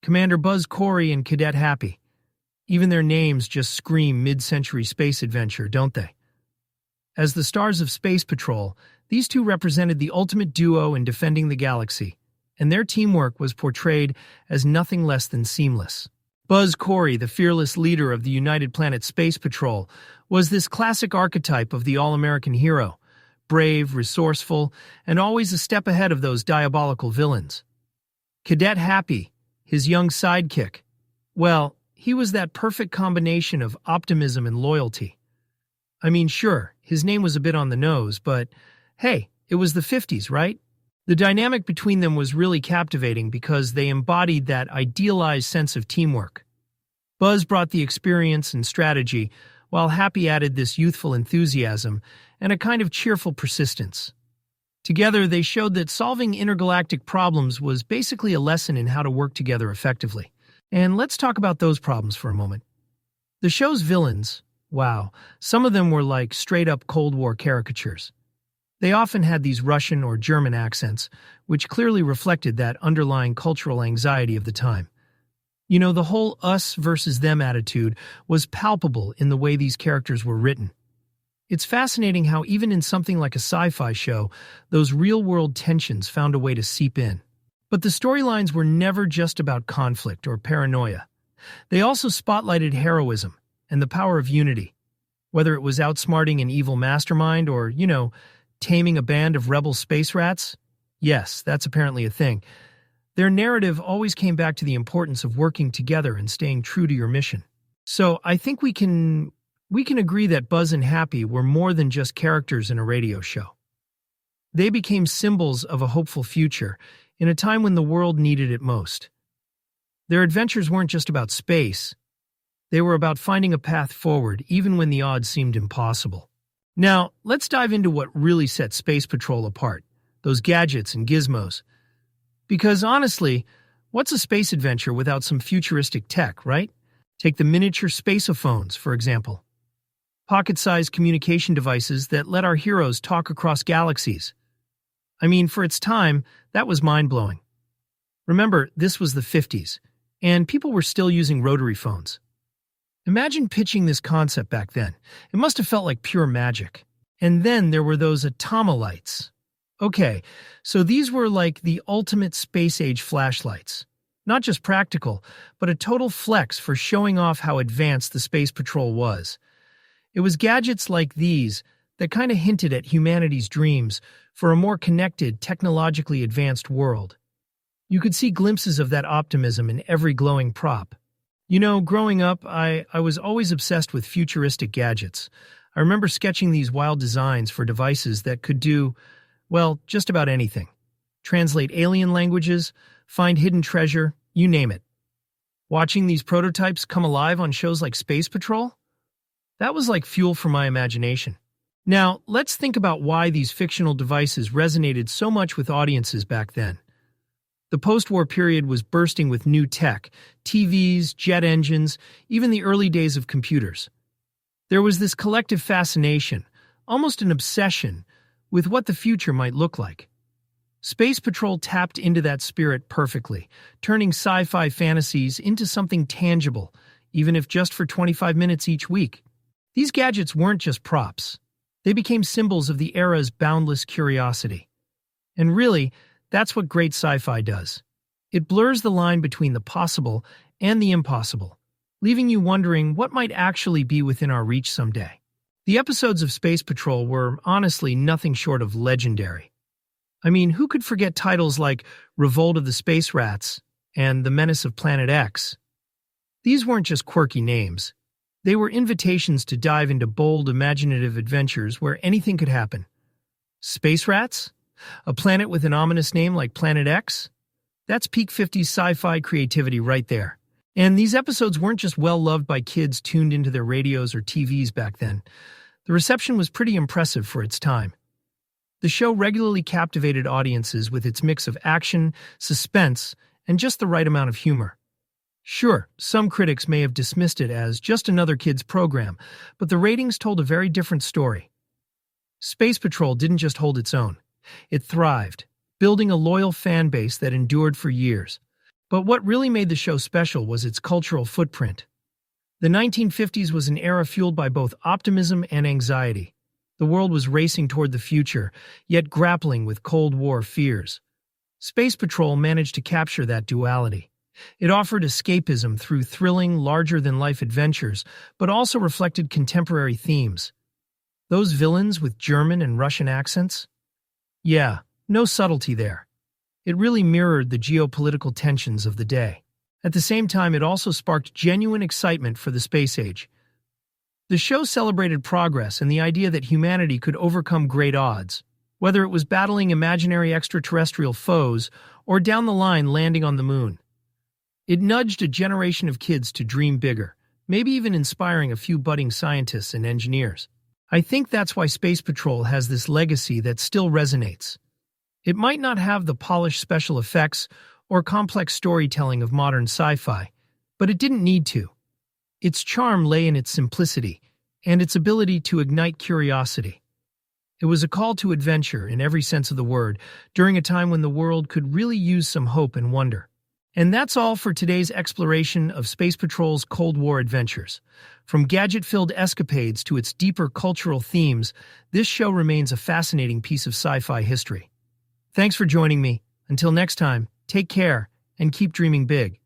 Commander Buzz Corey and Cadet Happy. Even their names just scream mid-century space adventure, don't they? As the stars of Space Patrol, these two represented the ultimate duo in defending the galaxy, and their teamwork was portrayed as nothing less than seamless. Buzz Corey, the fearless leader of the United Planet Space Patrol, was this classic archetype of the all-American hero, brave, resourceful, and always a step ahead of those diabolical villains. Cadet Happy, his young sidekick, well, he was that perfect combination of optimism and loyalty. I mean, sure, his name was a bit on the nose, but hey, it was the 50s, right? The dynamic between them was really captivating because they embodied that idealized sense of teamwork. Buzz brought the experience and strategy, while Happy added this youthful enthusiasm and a kind of cheerful persistence. Together, they showed that solving intergalactic problems was basically a lesson in how to work together effectively. And let's talk about those problems for a moment. The show's villains, wow, some of them were like straight-up Cold War caricatures. They often had these Russian or German accents, which clearly reflected that underlying cultural anxiety of the time. You know, the whole us versus them attitude was palpable in the way these characters were written. It's fascinating how even in something like a sci-fi show, those real-world tensions found a way to seep in. But the storylines were never just about conflict or paranoia. They also spotlighted heroism and the power of unity. Whether it was outsmarting an evil mastermind or, taming a band of rebel space rats? Yes, that's apparently a thing. Their narrative always came back to the importance of working together and staying true to your mission. So I think we can agree that Buzz and Happy were more than just characters in a radio show. They became symbols of a hopeful future in a time when the world needed it most. Their adventures weren't just about space. They were about finding a path forward, even when the odds seemed impossible. Now, let's dive into what really set Space Patrol apart, those gadgets and gizmos. Because honestly, what's a space adventure without some futuristic tech, right? Take the miniature spacephones, for example. Pocket-sized communication devices that let our heroes talk across galaxies. I mean, for its time, that was mind-blowing. Remember, this was the 50s, and people were still using rotary phones. Imagine pitching this concept back then. It must have felt like pure magic. And then there were those atomolites. Okay, so these were like the ultimate space-age flashlights. Not just practical, but a total flex for showing off how advanced the Space Patrol was. It was gadgets like these that kind of hinted at humanity's dreams for a more connected, technologically advanced world. You could see glimpses of that optimism in every glowing prop. You know, growing up, I was always obsessed with futuristic gadgets. I remember sketching these wild designs for devices that could do, well, just about anything. Translate alien languages, find hidden treasure, you name it. Watching these prototypes come alive on shows like Space Patrol? That was like fuel for my imagination. Now, let's think about why these fictional devices resonated so much with audiences back then. The post-war period was bursting with new tech, TVs, jet engines, even the early days of computers. There was this collective fascination, almost an obsession, with what the future might look like. Space Patrol tapped into that spirit perfectly, turning sci-fi fantasies into something tangible, even if just for 25 minutes each week. These gadgets weren't just props. They became symbols of the era's boundless curiosity. And really, that's what great sci-fi does. It blurs the line between the possible and the impossible, leaving you wondering what might actually be within our reach someday. The episodes of Space Patrol were honestly nothing short of legendary. I mean, who could forget titles like Revolt of the Space Rats and The Menace of Planet X? These weren't just quirky names. They were invitations to dive into bold, imaginative adventures where anything could happen. Space Rats? A planet with an ominous name like Planet X? That's peak 50s sci-fi creativity right there. And these episodes weren't just well-loved by kids tuned into their radios or TVs back then. The reception was pretty impressive for its time. The show regularly captivated audiences with its mix of action, suspense, and just the right amount of humor. Sure, some critics may have dismissed it as just another kids' program, but the ratings told a very different story. Space Patrol didn't just hold its own. It thrived, building a loyal fan base that endured for years. But what really made the show special was its cultural footprint. The 1950s was an era fueled by both optimism and anxiety. The world was racing toward the future, yet grappling with Cold War fears. Space Patrol managed to capture that duality. It offered escapism through thrilling, larger-than-life adventures, but also reflected contemporary themes. Those villains with German and Russian accents? Yeah, no subtlety there. It really mirrored the geopolitical tensions of the day. At the same time, it also sparked genuine excitement for the space age. The show celebrated progress and the idea that humanity could overcome great odds, whether it was battling imaginary extraterrestrial foes or down the line landing on the moon. It nudged a generation of kids to dream bigger, maybe even inspiring a few budding scientists and engineers. I think that's why Space Patrol has this legacy that still resonates. It might not have the polished special effects or complex storytelling of modern sci-fi, but it didn't need to. Its charm lay in its simplicity and its ability to ignite curiosity. It was a call to adventure in every sense of the word during a time when the world could really use some hope and wonder. And that's all for today's exploration of Space Patrol's Cold War adventures. From gadget-filled escapades to its deeper cultural themes, this show remains a fascinating piece of sci-fi history. Thanks for joining me. Until next time, take care and keep dreaming big.